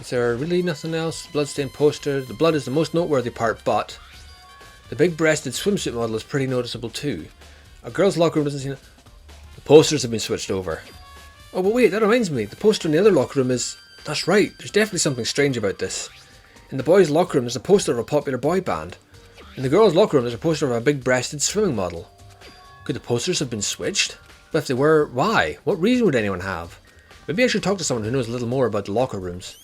Is there really nothing else? Bloodstained poster. The blood is the most noteworthy part, but the big-breasted swimsuit model is pretty noticeable too. A girl's locker room doesn't seem... The posters have been switched over. Oh, but wait, that reminds me. The poster in the other locker room is... That's right, there's definitely something strange about this. In the boys' locker room, there's a poster of a popular boy band. In the girls' locker room, there's a poster of a big-breasted swimming model. Could the posters have been switched? But if they were, why? What reason would anyone have? Maybe I should talk to someone who knows a little more about the locker rooms.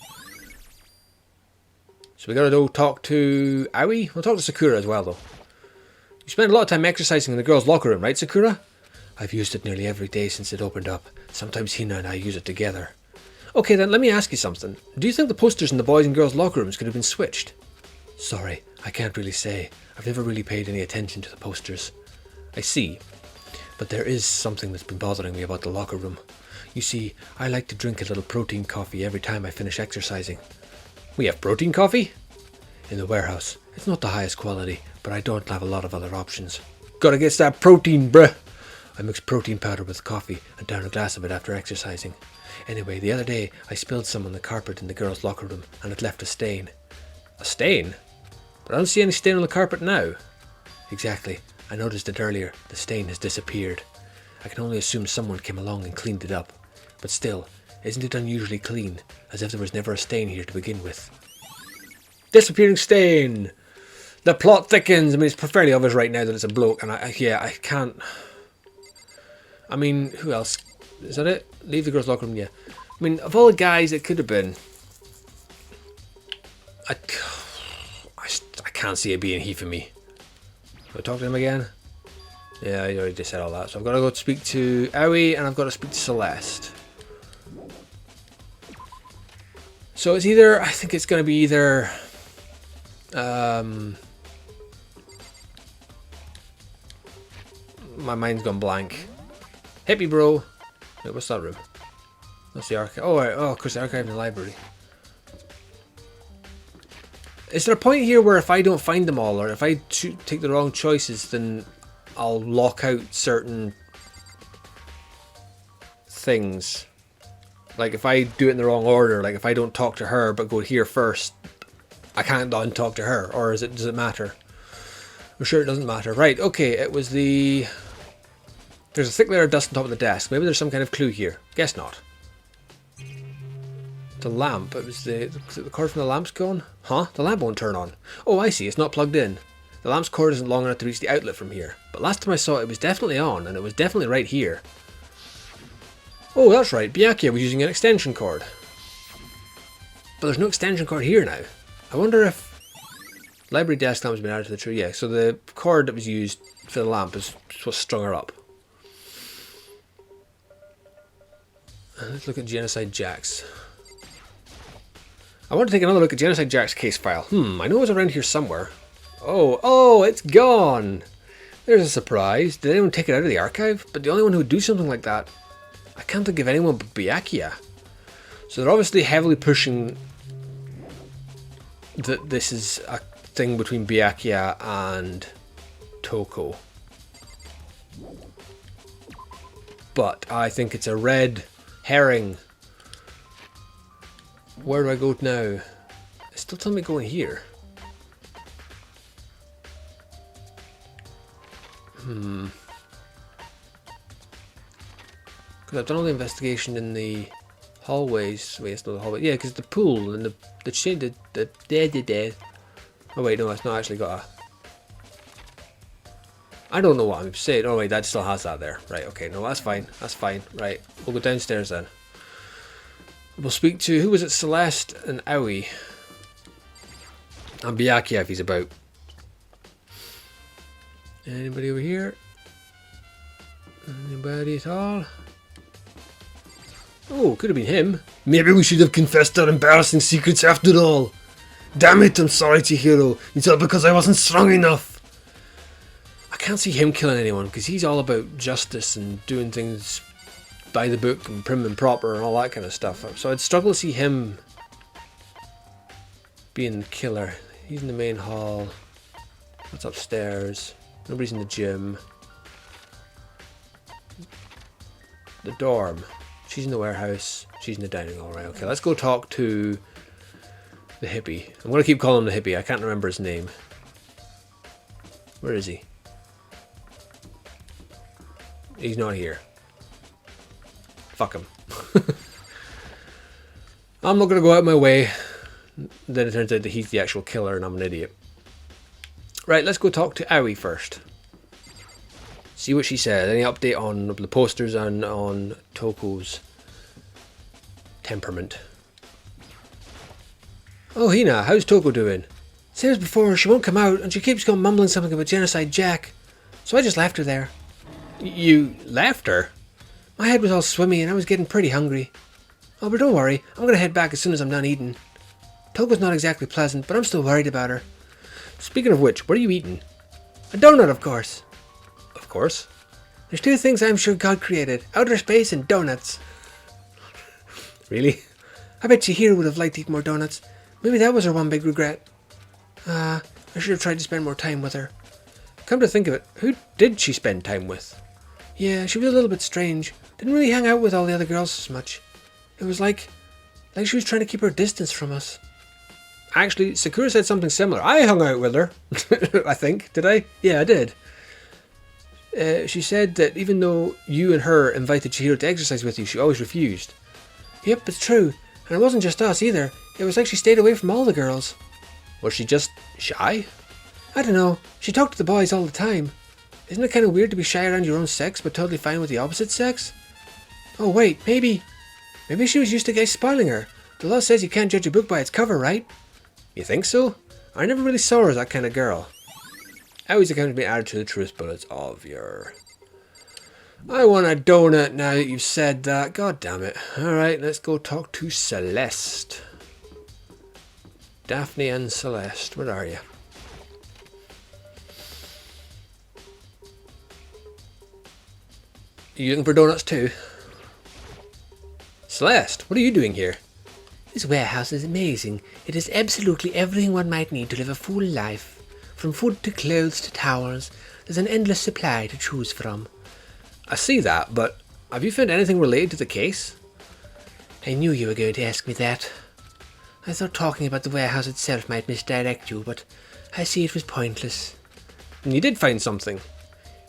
So we gotta go talk to Aoi? We'll talk to Sakura as well, though. You spend a lot of time exercising in the girls' locker room, right, Sakura? I've used it nearly every day since it opened up. Sometimes Hina and I use it together. Okay, then let me ask you something. Do you think the posters in the boys' and girls' locker rooms could have been switched? Sorry, I can't really say. I've never really paid any attention to the posters. I see. But there is something that's been bothering me about the locker room. You see, I like to drink a little protein coffee every time I finish exercising. We have protein coffee? In the warehouse. It's not the highest quality, but I don't have a lot of other options. Gotta get that protein, bruh! I mix protein powder with coffee and down a glass of it after exercising. Anyway, the other day, I spilled some on the carpet in the girls' locker room, and it left a stain. A stain? But I don't see any stain on the carpet now. Exactly. I noticed it earlier. The stain has disappeared. I can only assume someone came along and cleaned it up. But still, isn't it unusually clean, as if there was never a stain here to begin with? Disappearing stain! The plot thickens! I mean, it's fairly obvious right now that it's a bloke, and I can't... I mean, who else? Is that it? Leave the girls' locker room, yeah. I mean, of all the guys it could have been... I can't see it being he for me. Do I talk to him again? Yeah, I already just said all that. So I've got to go speak to Aoi, and I've got to speak to Celeste. So it's either... I think it's going to be either... my mind's gone blank. Hit me, bro. Wait, what's that room? That's the archive. Oh, right. Oh, of course, the archive in the library. Is there a point here where if I don't find them all, or if I take the wrong choices, then I'll lock out certain things? Like if I do it in the wrong order, like if I don't talk to her but go here first, I can't then talk to her, or does it matter? I'm sure it doesn't matter. Right, okay, it was the... There's a thick layer of dust on top of the desk. Maybe there's some kind of clue here. Guess not. The lamp. It was the cord from the lamp's gone? Huh? The lamp won't turn on. Oh, I see. It's not plugged in. The lamp's cord isn't long enough to reach the outlet from here. But last time I saw it, it was definitely on, and it was definitely right here. Oh, that's right. Byakuya was using an extension cord. But there's no extension cord here now. I wonder if... Library desk lamp has been added to the tree. Yeah, so the cord that was used for the lamp is what's strung her up. Let's look at Genocide Jack's. I want to take another look at Genocide Jack's case file. I know it was around here somewhere. Oh, it's gone! There's a surprise. Did anyone take it out of the archive? But the only one who would do something like that... I can't think of anyone but Byakuya. So they're obviously heavily pushing that this is a thing between Byakuya and Toko. But I think it's a red herring. Where do I go now? It's still telling me going here. Because I've done all the investigation in the hallways. Wait, it's not the hallway. Yeah, because the pool and the shade, the oh wait, no, it's not actually got a... I don't know what I'm saying. Oh wait, that still has that there. Right, okay, no, that's fine. That's fine. Right, we'll go downstairs then. We'll speak to, who was it, Celeste and Aoi. And Byakuya if he's about. Anybody over here? Anybody at all? Oh, could have been him. Maybe we should have confessed our embarrassing secrets after all. Damn it, I'm sorry, Chihiro. It's all because I wasn't strong enough. I can't see him killing anyone because he's all about justice and doing things by the book and prim and proper and all that kind of stuff. So I'd struggle to see him being the killer. He's in the main hall. What's upstairs? Nobody's in the gym. The dorm. She's in the warehouse. She's in the dining hall. Right, okay, let's go talk to the hippie. I'm going to keep calling him the hippie. I can't remember his name. Where is he? He's not here. Fuck him. I'm not going to go out of my way. Then it turns out that he's the actual killer and I'm an idiot. Right, let's go talk to Aoi first. See what she said. Any update on the posters and on Toko's temperament? Oh, Hina, how's Toko doing? Same as before, she won't come out and she keeps going mumbling something about Genocide Jack. So I just left her there. You left her? My head was all swimmy and I was getting pretty hungry. Oh, but don't worry, I'm gonna head back as soon as I'm done eating. Toko's not exactly pleasant, but I'm still worried about her. Speaking of which, what are you eating? A donut, of course. Of course? There's two things I'm sure God created. Outer space and donuts. Really? I bet Chihiro would have liked to eat more donuts. Maybe that was her one big regret. I should have tried to spend more time with her. Come to think of it, who did she spend time with? Yeah, she was a little bit strange. Didn't really hang out with all the other girls as much. It was like she was trying to keep her distance from us. Actually, Sakura said something similar. I hung out with her, I think. Did I? Yeah, I did. She said that even though you and her invited Chihiro to exercise with you, she always refused. Yep, it's true. And it wasn't just us either. It was like she stayed away from all the girls. Was she just shy? I don't know. She talked to the boys all the time. Isn't it kind of weird to be shy around your own sex, but totally fine with the opposite sex? Oh wait, maybe she was used to guys spoiling her. The law says you can't judge a book by its cover, right? You think so? I never really saw her as that kind of girl. Aoi's account has been added to the truth bullets of your... I want a donut now that you've said that. God damn it. Alright, let's go talk to Celeste. Daphne and Celeste, where are you? Are you looking for donuts too? Celeste, what are you doing here? This warehouse is amazing. It has absolutely everything one might need to live a full life. From food to clothes to towels, there's an endless supply to choose from. I see that, but have you found anything related to the case? I knew you were going to ask me that. I thought talking about the warehouse itself might misdirect you, but I see it was pointless. And you did find something.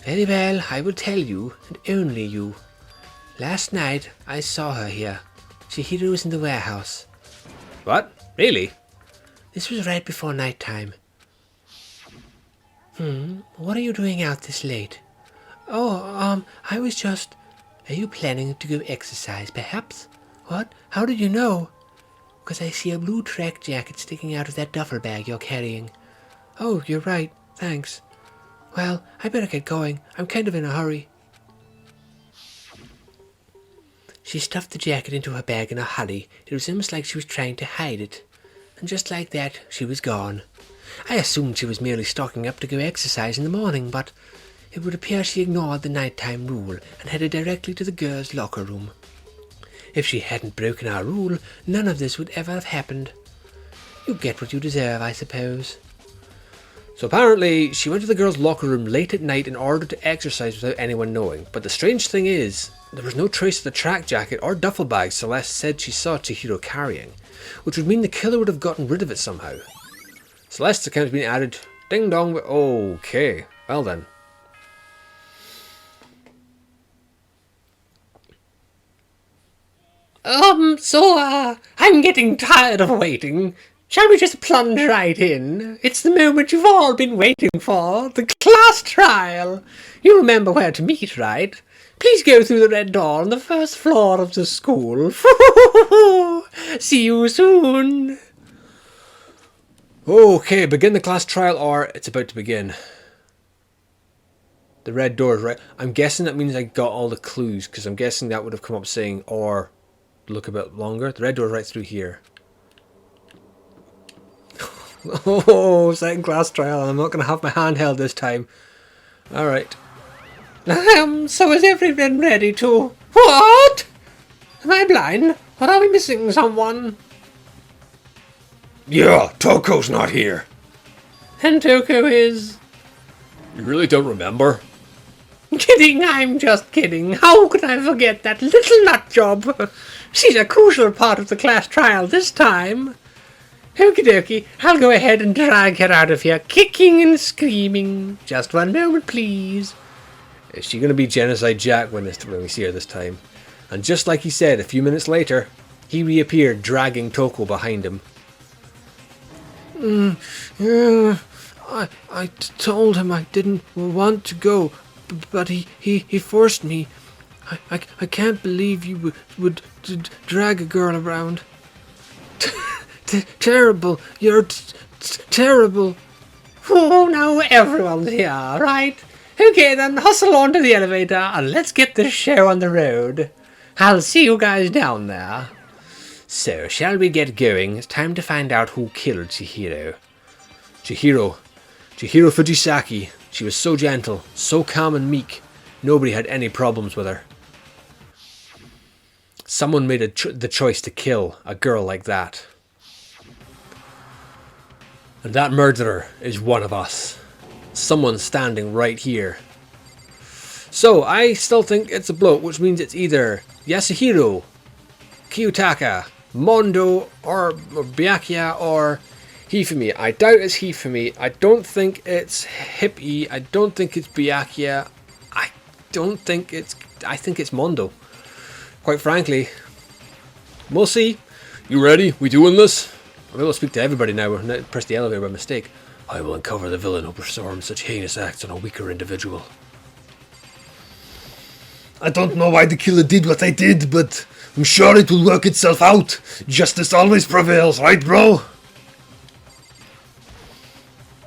Very well, I will tell you, and only you. Last night, I saw her here. Chihiro was in the warehouse. What? Really? This was right before night time. What are you doing out this late? Oh, I was just... Are you planning to go exercise, perhaps? What? How did you know? Because I see a blue track jacket sticking out of that duffel bag you're carrying. Oh, you're right. Thanks. Well, I better get going. I'm kind of in a hurry. She stuffed the jacket into her bag in a hurry. It was almost like she was trying to hide it. And just like that, she was gone. I assumed she was merely stocking up to go exercise in the morning, but it would appear she ignored the nighttime rule and headed directly to the girls' locker room. If she hadn't broken our rule, none of this would ever have happened. You get what you deserve, I suppose. So apparently, she went to the girls' locker room late at night in order to exercise without anyone knowing. But the strange thing is, there was no trace of the track jacket or duffel bag Celeste said she saw Chihiro carrying, which would mean the killer would have gotten rid of it somehow. Celeste's account has been added. Ding dong. Okay. Well then. I'm getting tired of waiting. Shall we just plunge right in? It's the moment you've all been waiting for, the class trial. You remember where to meet, right? Please go through the red door on the first floor of the school. See you soon. Okay, begin the class trial, or it's about to begin. The red door is right. I'm guessing that means I got all the clues, because I'm guessing that would have come up saying, or look a bit longer. The red door is right through here. Oh, second class trial. I'm not going to have my hand held this time. Alright. So is everyone ready to What? Am I blind? Or are we missing someone? Yeah, Toko's not here. And Toko is... You really don't remember? Kidding, I'm just kidding. How could I forget that little nut job? She's a crucial part of the class trial this time. Okie dokie, I'll go ahead and drag her out of here, kicking and screaming. Just one moment, please. Is she going to be Genocide Jack when we see her this time? And just like he said, a few minutes later, he reappeared, dragging Toko behind him. I told him I didn't want to go, but he forced me. I can't believe you would drag a girl around. Terrible. You're terrible. Oh, now everyone's here, right? Okay, then hustle on to the elevator and let's get this show on the road. I'll see you guys down there. So, shall we get going? It's time to find out who killed Chihiro. Chihiro Fujisaki. She was so gentle, so calm and meek. Nobody had any problems with her. Someone made the choice to kill a girl like that. And that murderer is one of us. Someone standing right here. So, I still think it's a bloke, which means it's either Yasuhiro, Kiyotaka, Mondo, or Byakuya, or Hifumi. I doubt it's Hifumi. I don't think it's Hippie. I don't think it's Byakuya. I think it's Mondo. Quite frankly. We'll see. You ready? We doing this? I'm able to speak to everybody now. We're press the elevator by mistake. I will uncover the villain who performed such heinous acts on a weaker individual. I don't know why the killer did what I did, but I'm sure it will work itself out. Justice always prevails, right, bro?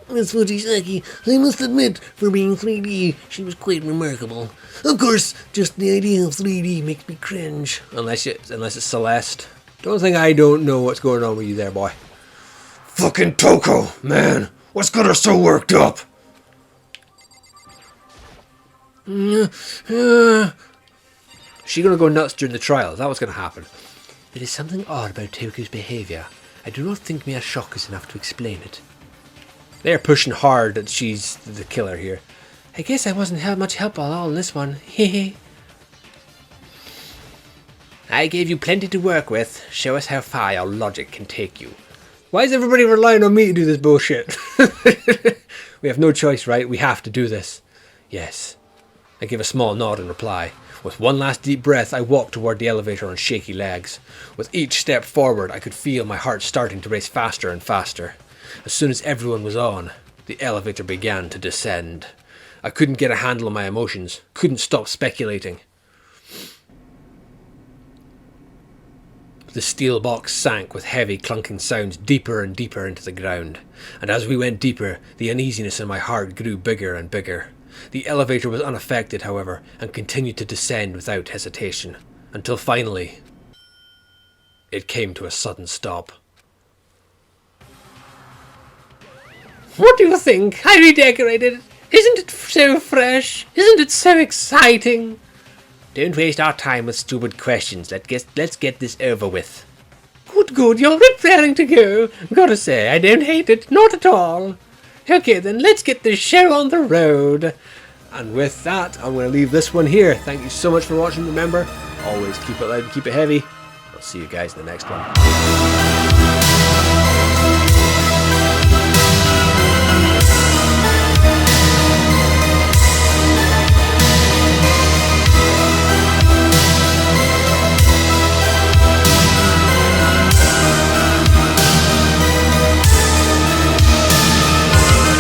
Miss Fujisaki, I must admit, for being 3D, she was quite remarkable. Of course, just the idea of 3D makes me cringe. Unless it's Celeste. Don't think I don't know what's going on with you there, boy. Fucking Toko, man. What's got her so worked up? She gonna go nuts during the trial? Is that what's gonna happen? There is something odd about Toku's behaviour. I do not think mere shock is enough to explain it. They're pushing hard that she's the killer here. I guess I wasn't much help at all in this one. Hehe. I gave you plenty to work with. Show us how far your logic can take you. Why is everybody relying on me to do this bullshit? We have no choice, right? We have to do this. Yes. I give a small nod in reply. With one last deep breath, I walked toward the elevator on shaky legs. With each step forward, I could feel my heart starting to race faster and faster. As soon as everyone was on, the elevator began to descend. I couldn't get a handle on my emotions, couldn't stop speculating. The steel box sank with heavy clunking sounds deeper and deeper into the ground, and as we went deeper, the uneasiness in my heart grew bigger and bigger. The elevator was unaffected, however, and continued to descend without hesitation, until finally, it came to a sudden stop. What do you think? I redecorated it. Isn't it so fresh? Isn't it so exciting? Don't waste our time with stupid questions. Let's get this over with. Good, you're preparing to go. Gotta say, I don't hate it, not at all. Okay then, let's get this show on the road. And with that, I'm going to leave this one here. Thank you so much for watching. Remember, always keep it loud and keep it heavy. I'll see you guys in the next one.